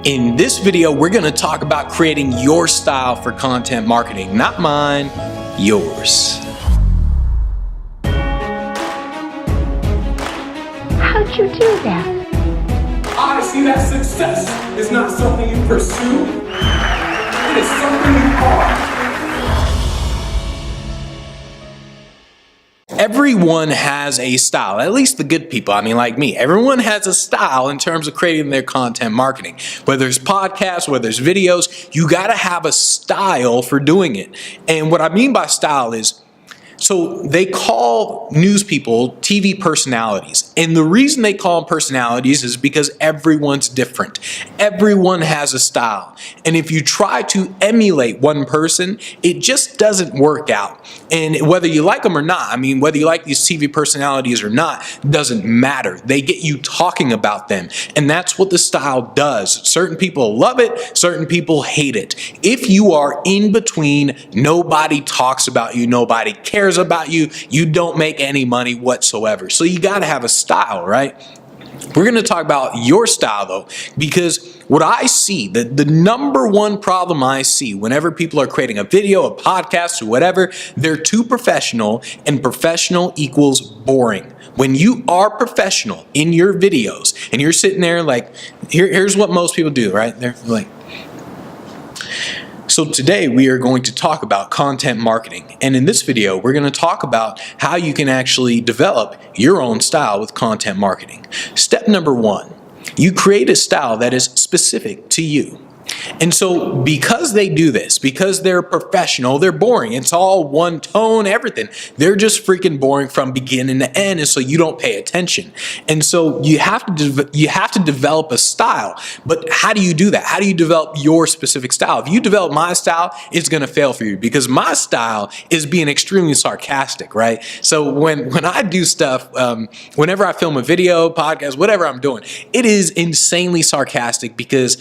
In this video, we're going to talk about creating your style for content marketing. Not mine, yours. How'd you do that? I see that success is not something you pursue, it is something you are. Everyone has a style, at least the good people. I mean, like me, everyone has a style in terms of creating their content marketing. Whether it's podcasts, whether it's videos, you got to have a style for doing it. And what I mean by style is, so they call news people TV personalities. And the reason they call them personalities is because everyone's different. Everyone has a style. And if you try to emulate one person, it just doesn't work out. And whether you like them or not, I mean, whether you like these TV personalities or not, doesn't matter. They get you talking about them. And that's what the style does. Certain people love it, certain people hate it. If you are in between, nobody talks about you, nobody cares about you, you don't make any money whatsoever. So you got to have a style, right? We're going to talk about your style though, because what I see, the number one problem I see whenever people are creating a video, a podcast, or whatever, they're too professional, and professional equals boring. When you are professional in your videos and you're sitting there like, here's what most people do, right? They're like, so today we are going to talk about content marketing, and in this video we're going to talk about how you can actually develop your own style with content marketing. Step number one, you create a style that is specific to you. And so because they do this, because they're professional, they're boring. It's all one tone, everything. They're just freaking boring from beginning to end, and so you don't pay attention. And so you have to develop a style. But how do you do that? How do you develop your specific style? If you develop my style, it's going to fail for you, because my style is being extremely sarcastic, right? So when I do stuff, whenever I film a video, podcast, whatever I'm doing, it is insanely sarcastic, because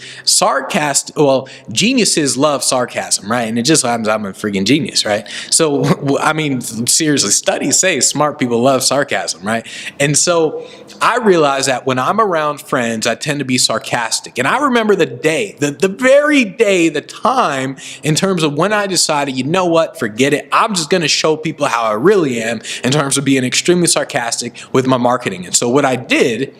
geniuses love sarcasm, right? And it just happens I'm a freaking genius, right? So, I mean, seriously, studies say smart people love sarcasm, right? And so I realize that when I'm around friends, I tend to be sarcastic. And I remember the day, the very day, the time in terms of when I decided, you know what, forget it. I'm just going to show people how I really am in terms of being extremely sarcastic with my marketing. And so what I did,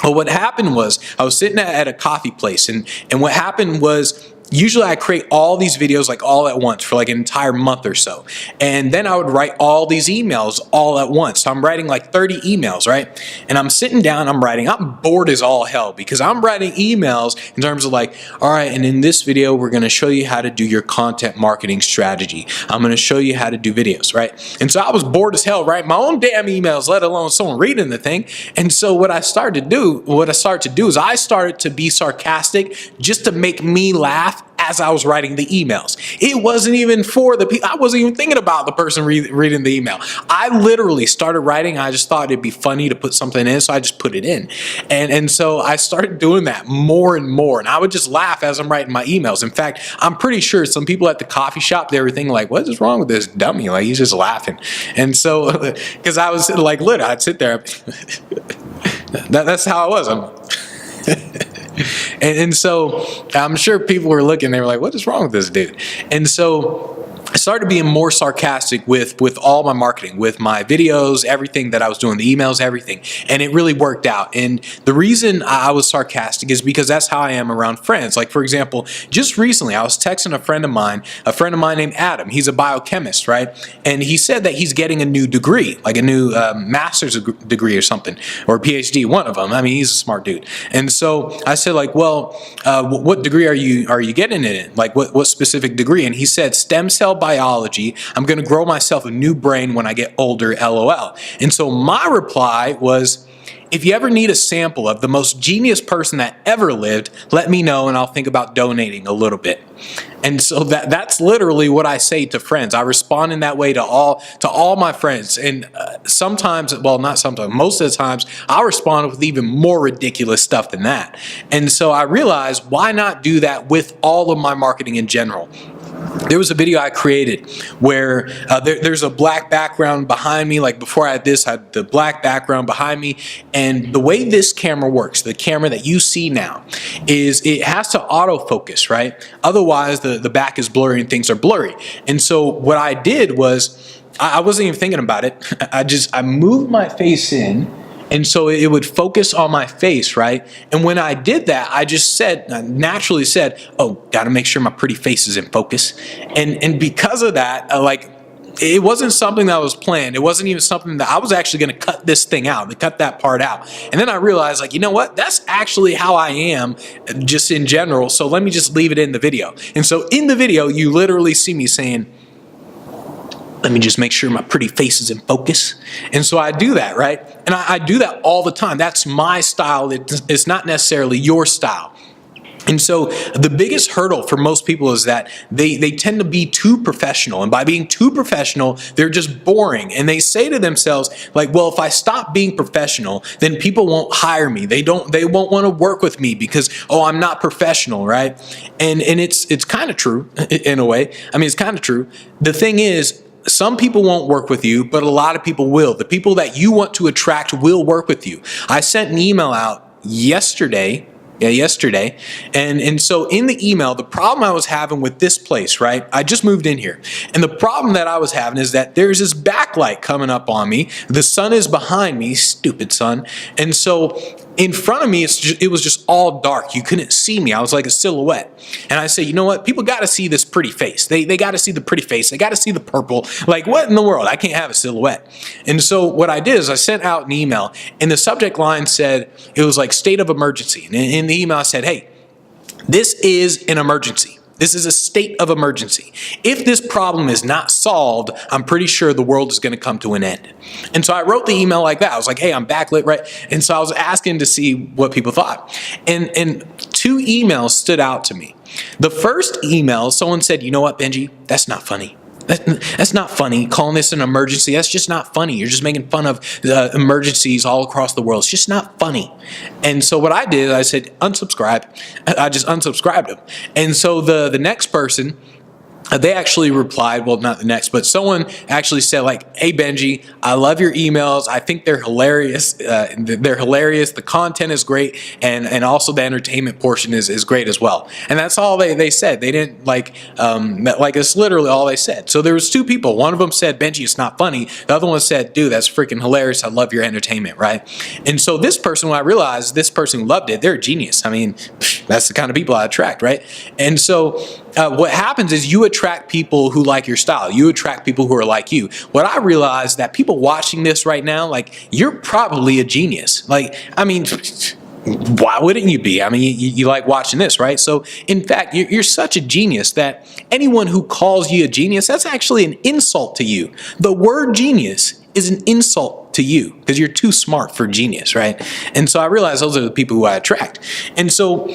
well, what happened was I was sitting at a coffee place, and what happened was usually I create all these videos like all at once for like an entire month or so. And then I would write all these emails all at once. So I'm writing like 30 emails, right? And I'm sitting down, I'm bored as all hell, because I'm writing emails in terms of like, all right, and in this video, we're going to show you how to do your content marketing strategy. I'm going to show you how to do videos, right? And so I was bored as hell, right? My own damn emails, let alone someone reading the thing. And so what I started to do is I started to be sarcastic just to make me laugh as I was writing the emails. It wasn't even for the people. I wasn't even thinking about the person reading the email. I literally started writing. I just thought it'd be funny to put something in, so I just put it in. And so I started doing that more and more. And I would just laugh as I'm writing my emails. In fact, I'm pretty sure some people at the coffee shop, they were thinking like, what is wrong with this dummy? Like, he's just laughing. And so, because I was like, literally, I'd sit there. That's how I was. And so I'm sure people were looking, they were like, what is wrong with this dude? And so I started being more sarcastic with all my marketing, with my videos, everything that I was doing, the emails, everything. And it really worked out. And the reason I was sarcastic is because that's how I am around friends. Like, for example, just recently I was texting a friend of mine named Adam. He's a biochemist, right? And he said that he's getting a new degree, like a new master's degree or something, or a PhD, one of them. I mean, he's a smart dude. And so I said like, well, what degree are you getting it in? Like what specific degree? And he said stem cell biology. I'm going to grow myself a new brain when I get older, LOL. And so my reply was, if you ever need a sample of the most genius person that ever lived, let me know and I'll think about donating a little bit. And so that's literally what I say to friends. I respond in that way to all my friends. And sometimes, well, not sometimes, most of the times, I'll respond with even more ridiculous stuff than that. And so I realized, why not do that with all of my marketing in general? there was a video I created where there's a black background behind me. Like before I had this, I had the black background behind me. And the way this camera works, the camera that you see now, is it has to autofocus, right? Otherwise, the back is blurry and things are blurry. And so what I did was, I wasn't even thinking about it. I moved my face in, and so it would focus on my face, right? And when I did that, I naturally said, oh, gotta make sure my pretty face is in focus. And because of that, it wasn't something that was planned. It wasn't even something that I was actually gonna cut this thing out, to cut that part out. And then I realized, like, you know what? That's actually how I am just in general. So let me just leave it in the video. And so in the video, you literally see me saying, let me just make sure my pretty face is in focus. And so I do that, right? And I do that all the time. That's my style. It's not necessarily your style. And so the biggest hurdle for most people is that they tend to be too professional. And by being too professional, they're just boring. And they say to themselves, like, well, if I stop being professional, then people won't hire me. They won't want to work with me because, oh, I'm not professional, right? And it's kind of true in a way. I mean, it's kind of true. The thing is, some people won't work with you, but a lot of people will. The people that you want to attract will work with you. I sent an email out yesterday. And so in the email, the problem I was having with this place, right? I just moved in here. And the problem that I was having is that there's this backlight coming up on me. The sun is behind me, stupid sun. And so in front of me, it was just all dark. You couldn't see me. I was like a silhouette. And I say, you know what? People got to see this pretty face. They got to see the pretty face. They got to see the purple. Like, what in the world? I can't have a silhouette. And so what I did is I sent out an email, and the subject line said, it was like state of emergency. And in the email, I said, hey, this is an emergency. This is a state of emergency. If this problem is not solved, I'm pretty sure the world is going to come to an end. And so I wrote the email like that. I was like, hey, I'm backlit, right? And so I was asking to see what people thought. And two emails stood out to me. The first email, someone said, you know what, Benji? That's not funny. That's not funny. Calling this an emergency, that's just not funny. You're just making fun of emergencies all across the world. It's just not funny. And so what I did, I said, unsubscribe. I just unsubscribed them. And so the next person, they actually replied, well, not the next, but someone actually said, like, hey, Benji, I love your emails. I think they're hilarious. They're hilarious. The content is great. And also the entertainment portion is great as well. And that's all they said. They didn't it's literally all they said. So there was two people. One of them said, Benji, it's not funny. The other one said, dude, that's freaking hilarious. I love your entertainment, right? And so this person, when I realized this person who loved it, they're a genius. I mean, that's the kind of people I attract, right? And so what happens is you attract people who like your style. You attract people who are like you. What I realized that people watching this right now, like, you're probably a genius. Like, I mean, why wouldn't you be? I mean, you like watching this, right? So in fact, you're such a genius that anyone who calls you a genius, that's actually an insult to you. The word genius is an insult to you because you're too smart for genius, right? And so I realized those are the people who I attract. And so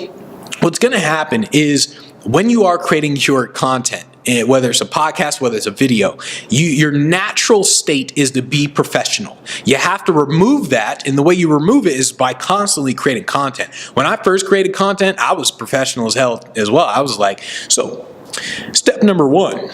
what's going to happen is, when you are creating your content, whether it's a podcast, whether it's a video, your natural state is to be professional. You have to remove that, and the way you remove it is by constantly creating content. When I first created content, I was professional as hell as well. I was like, so step number one,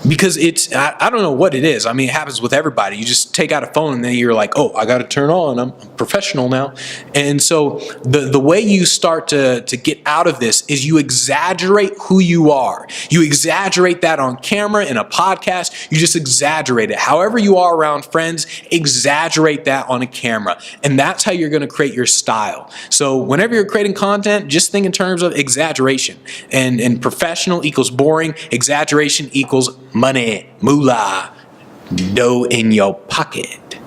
because I don't know what it is. I mean, it happens with everybody. You just take out a phone and then you're like, oh, I got to turn on. I'm professional now. And so the way you start to get out of this is you exaggerate who you are. You exaggerate that on camera in a podcast. You just exaggerate it. However you are around friends, exaggerate that on a camera. And that's how you're going to create your style. So whenever you're creating content, just think in terms of exaggeration. And professional equals boring. Exaggeration equals money, moolah, dough in your pocket.